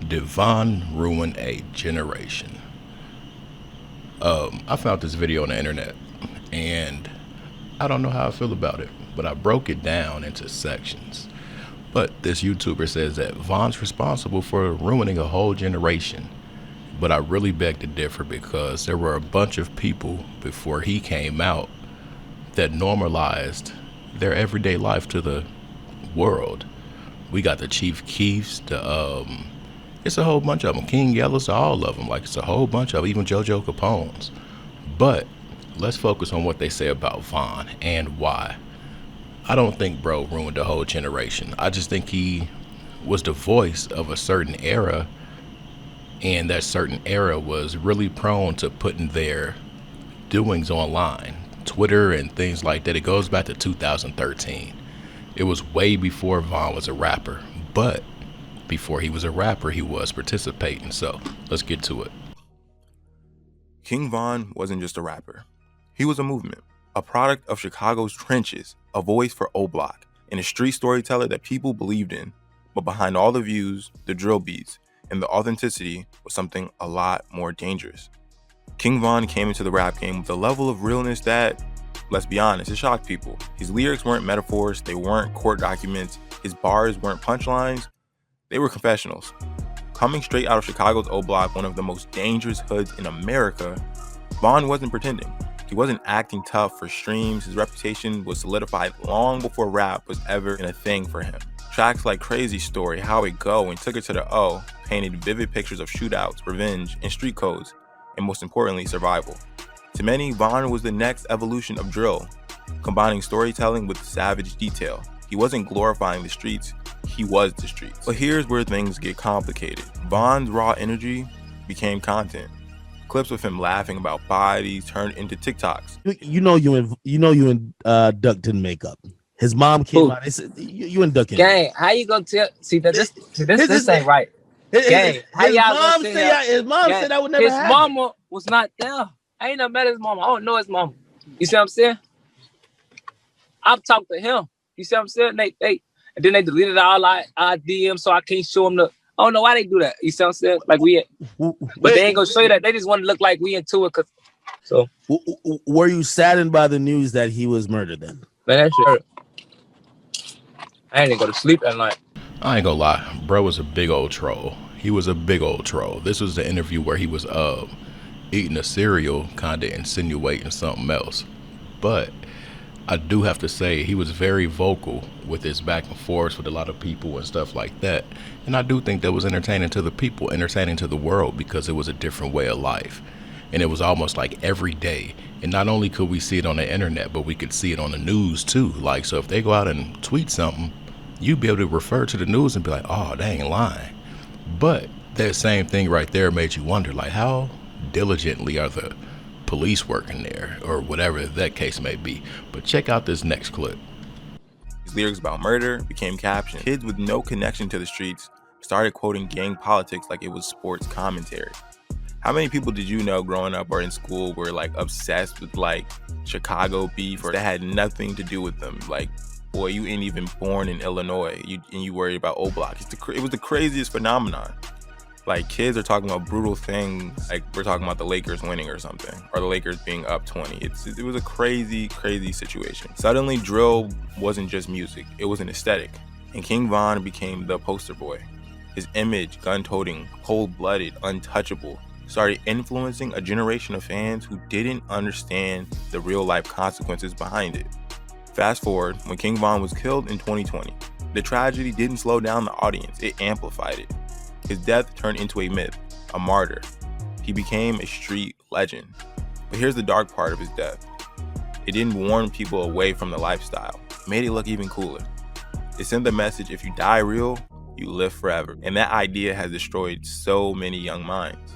Did Von ruin a generation? I found this video on the internet, and I don't know how I feel about it, but I broke it down into sections. But this YouTuber says that Von's responsible for ruining a whole generation. But I really beg to differ because there were a bunch of people before he came out that normalized their everyday life to the world. We got the Chief Keefs, it's a whole bunch of them. King Yellows, all of them. Like, it's a whole bunch of them, even JoJo Capone's. But let's focus on what they say about Von and why. I don't think bro ruined a whole generation. I just think he was the voice of a certain era, and that certain era was really prone to putting their doings online. Twitter and things like that. It goes back to 2013. It was way before Von was a rapper, but before he was a rapper, he was participating. So let's get to it. King Von wasn't just a rapper. He was a movement, a product of Chicago's trenches, a voice for O Block, and a street storyteller that people believed in. But behind all the views, the drill beats, and the authenticity was something a lot more dangerous. King Von came into the rap game with a level of realness that, let's be honest, it shocked people. His lyrics weren't metaphors, they weren't court documents, his bars weren't punchlines, they were confessionals. Coming straight out of Chicago's O Block, one of the most dangerous hoods in America, Von wasn't pretending. He wasn't acting tough for streams. His reputation was solidified long before rap was ever a thing for him. Tracks like Crazy Story, How It Go, and Took It to the O painted vivid pictures of shootouts, revenge, and street codes, and most importantly, survival. To many, Von was the next evolution of drill, combining storytelling with savage detail. He wasn't glorifying the streets, he was the streets. But here's where things get complicated. Von's raw energy became content. Clips of him laughing about bodies turned into TikToks. You know you in Duck didn't make up. His mom came out. They said you and Duck. Gang, how you gonna tell? See that this ain't right. Gang, how y'all gonna say his mom said that would never happen. His mama was not there. I ain't never met his mama. I don't know his mama. You see what I'm saying? I've talked to him. You see what I'm saying? They and then they deleted all our DMs, so I can't show them the. I don't know why they do that. You see what I'm saying? Like but they ain't gonna show you that. They just want to look like we into it. So, were you saddened by the news that he was murdered? Then, man, that shit hurt. I ain't even go to sleep at night. I ain't gonna lie, bro was a big old troll. He was a big old troll. This was the interview where he was eating a cereal, kind of insinuating something else. But I do have to say he was very vocal with his back and forth with a lot of people and stuff like that. And I do think that was entertaining to the people, entertaining to the world, because it was a different way of life. And it was almost like every day. And not only could we see it on the internet, but we could see it on the news too. Like, so if they go out and tweet something, you'd be able to refer to the news and be like, oh, they ain't lying. But that same thing right there made you wonder, like, how diligently are the police working there, or whatever that case may be. But check out this next clip. His lyrics about murder became captions. Kids with no connection to the streets started quoting gang politics like it was sports commentary. How many people did you know growing up or in school were like obsessed with like Chicago beef, or that had nothing to do with them? Like, boy, you ain't even born in Illinois, and you worried about O Block. It was the craziest phenomenon. Like, kids are talking about brutal things, like we're talking about the Lakers winning or something, or the Lakers being up 20. It was a crazy, crazy situation. Suddenly, drill wasn't just music, it was an aesthetic. And King Von became the poster boy. His image, gun-toting, cold-blooded, untouchable, started influencing a generation of fans who didn't understand the real-life consequences behind it. Fast forward, when King Von was killed in 2020, the tragedy didn't slow down the audience, it amplified it. His death turned into a myth, a martyr. He became a street legend. But here's the dark part of his death. It didn't warn people away from the lifestyle. It made it look even cooler. It sent the message, if you die real, you live forever. And that idea has destroyed so many young minds.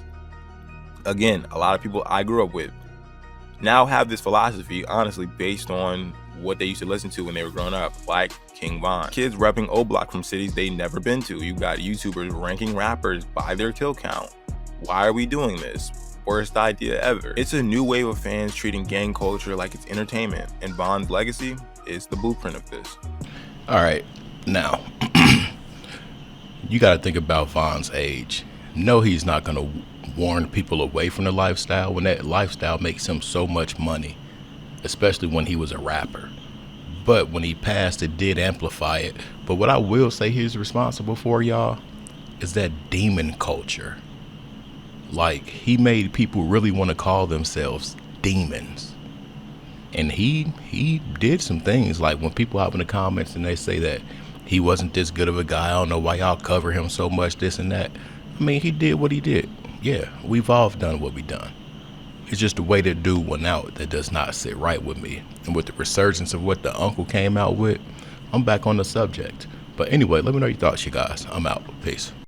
Again, a lot of people I grew up with now have this philosophy, honestly, based on what they used to listen to when they were growing up, like King Von. Kids repping O Block from cities they never been to. You got YouTubers ranking rappers by their kill count. Why are we doing this? Worst idea ever. It's a new wave of fans treating gang culture like it's entertainment, and Von's legacy is the blueprint of this. All right, now, you got to think about Von's age. No, he's not going to warn people away from the lifestyle when that lifestyle makes him so much money, especially when he was a rapper. But when he passed, it did amplify it. But what I will say he's responsible for, y'all, is that demon culture. Like, he made people really want to call themselves demons. And he did some things, like when people hop in the comments and they say that he wasn't this good of a guy, I don't know why y'all cover him so much, this and that. I mean, he did what he did. Yeah, we've all done what we done. It's just the way the dude went out that does not sit right with me. And with the resurgence of what the uncle came out with, I'm back on the subject. But anyway, let me know your thoughts, you guys. I'm out. Peace.